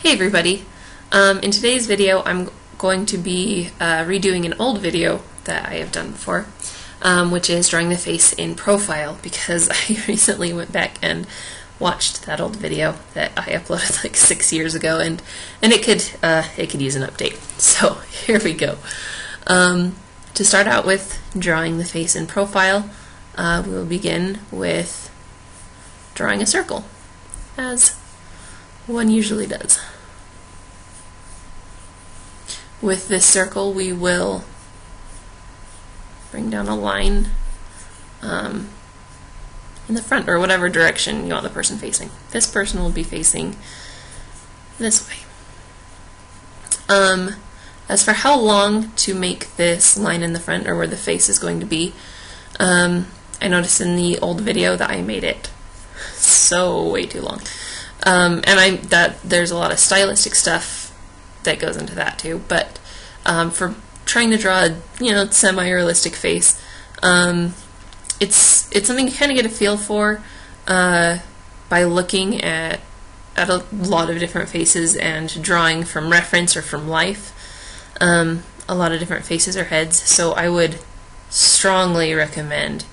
Hey everybody! In today's video I'm going to be redoing an old video that I have done before, which is drawing the face in profile, because I recently went back and watched that old video that I uploaded like 6 years ago, and it could use an update. So here we go. To start out with drawing the face in profile, we will begin with drawing a circle, as one usually does. With this circle, we will bring down a line in the front, or whatever direction you want the person facing. This person will be facing this way. As for how long to make this line in the front, or where the face is going to be, I noticed in the old video that I made it so way too long. And there's a lot of stylistic stuff that goes into that too, but for trying to draw a semi-realistic face, it's something you kind of get a feel for by looking at a lot of different faces and drawing from reference or from life. A lot of different faces or heads, so I would strongly recommend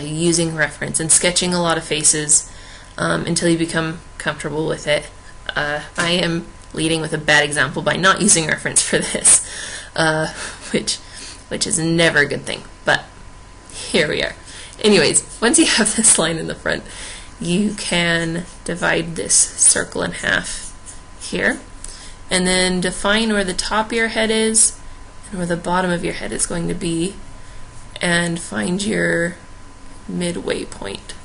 using reference and sketching a lot of faces until you become comfortable with it. I am leading with a bad example by not using reference for this, which is never a good thing, but here we are. Anyways, once you have this line in the front, you can divide this circle in half here, and then define where the top of your head is and where the bottom of your head is going to be, and find your midway point.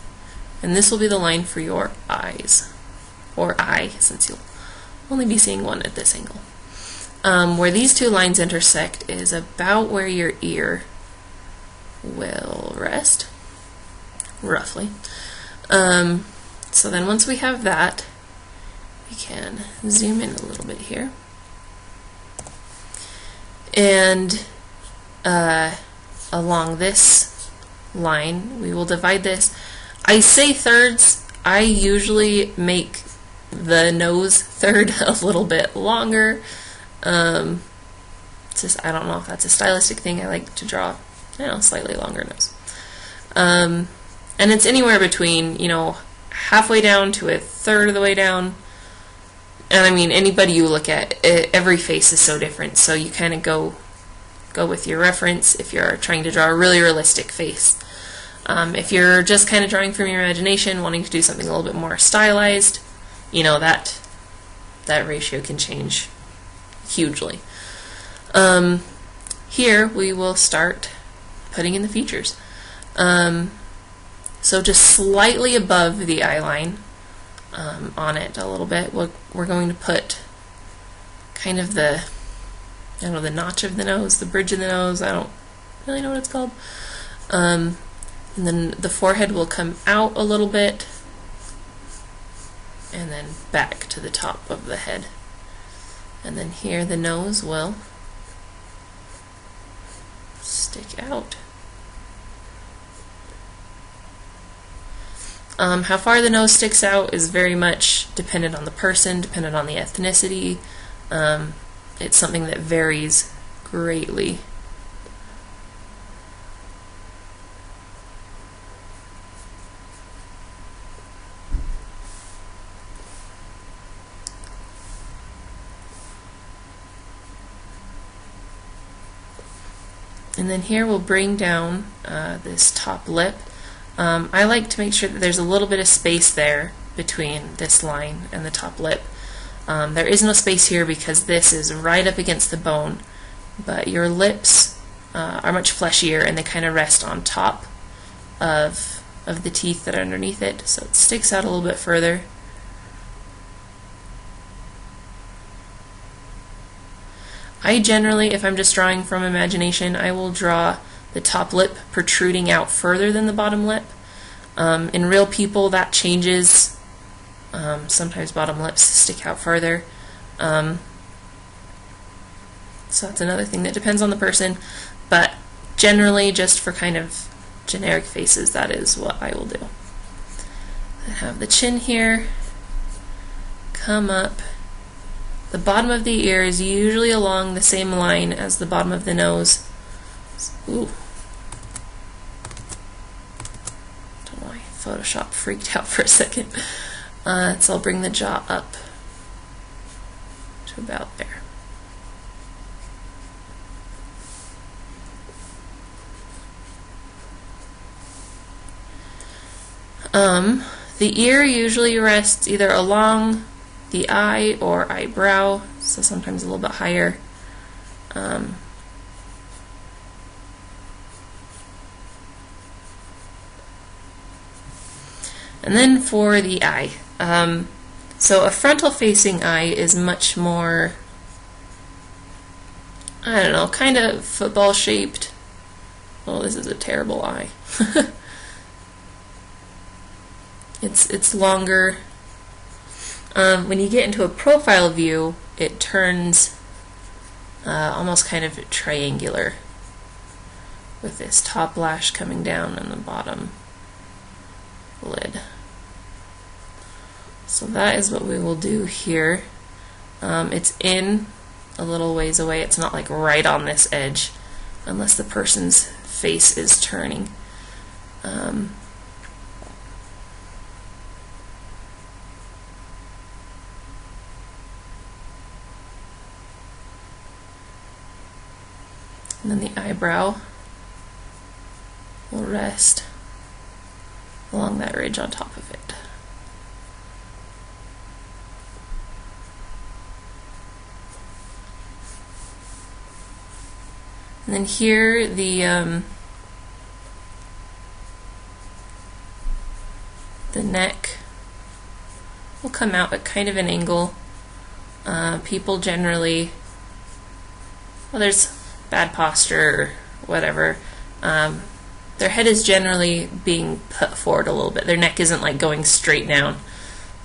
And this will be the line for your eyes, or eye, since you'll only be seeing one at this angle. Where these two lines intersect is about where your ear will rest, roughly. So then once we have that, we can zoom in a little bit here. And along this line, we will divide this. I say thirds. I usually make the nose third a little bit longer. It's just, I don't know if that's a stylistic thing. I like to draw, slightly longer nose. And it's anywhere between, halfway down to a third of the way down. And I mean, anybody you look at, every face is so different. So you kind of go with your reference if you're trying to draw a really realistic face. If you're just kind of drawing from your imagination, wanting to do something a little bit more stylized, that ratio can change hugely. Here we will start putting in the features. So just slightly above the eye line, on it a little bit, we're going to put kind of the notch of the nose, the bridge of the nose. I don't really know what it's called. And then the forehead will come out a little bit, and then back to the top of the head. And then here the nose will stick out. How far the nose sticks out is very much dependent on the person, dependent on the ethnicity. It's something that varies greatly. And then here we'll bring down this top lip. I like to make sure that there's a little bit of space there between this line and the top lip. There is no space here because this is right up against the bone, but your lips are much fleshier and they kind of rest on top of the teeth that are underneath it, so it sticks out a little bit further. I generally, if I'm just drawing from imagination, I will draw the top lip protruding out further than the bottom lip. In real people, that changes. Sometimes bottom lips stick out further. So that's another thing that depends on the person, but generally, just for kind of generic faces, that is what I will do. I have the chin here, come up The bottom of the ear is usually along the same line as the bottom of the nose. Ooh. Don't know why Photoshop freaked out for a second. So I'll bring the jaw up to about there. The ear usually rests either along the eye or eyebrow, so sometimes a little bit higher. And then for the eye, so a frontal-facing eye is much more, I don't know, kind of football-shaped. Oh, this is a terrible eye. It's longer. When you get into a profile view, it turns almost kind of triangular, with this top lash coming down on the bottom lid. So that is what we will do here. It's in a little ways away. It's not like right on this edge, unless the person's face is turning. And then the eyebrow will rest along that ridge on top of it. And then here the neck will come out at kind of an angle. People generally, well, there's bad posture or whatever, their head is generally being put forward a little bit. Their neck isn't like going straight down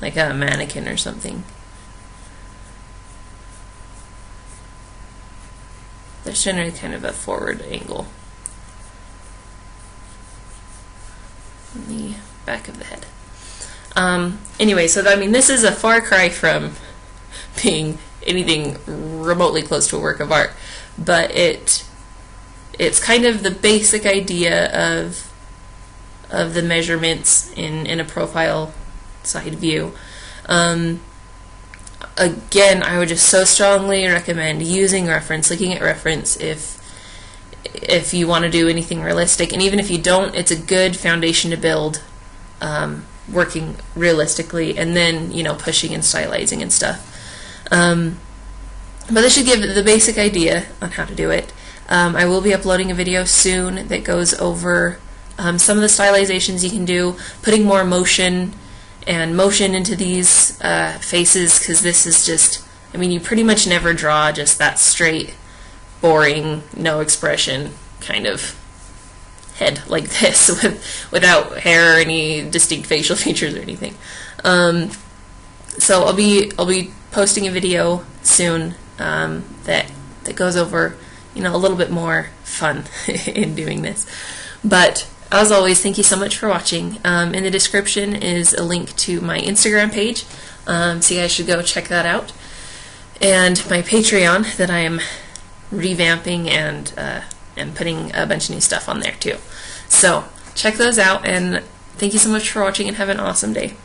like a mannequin or something. There's generally kind of a forward angle on the back of the head. Anyway, so I mean, this is a far cry from being anything remotely close to a work of art. But it's kind of the basic idea of the measurements in a profile side view. Again, I would just so strongly recommend using reference, looking at reference if you want to do anything realistic, and even if you don't, it's a good foundation to build, working realistically, and then pushing and stylizing and stuff. But this should give the basic idea on how to do it. I will be uploading a video soon that goes over some of the stylizations you can do, putting more motion into these faces, because this is just, I mean, you pretty much never draw just that straight, boring, no expression kind of head like this without hair or any distinct facial features or anything. So I'll be posting a video soon that goes over a little bit more fun in doing this. But as always, thank you so much for watching. In the description is a link to my Instagram page, so you guys should go check that out, and my Patreon that I am revamping and putting a bunch of new stuff on there too. So check those out, and thank you so much for watching, and have an awesome day.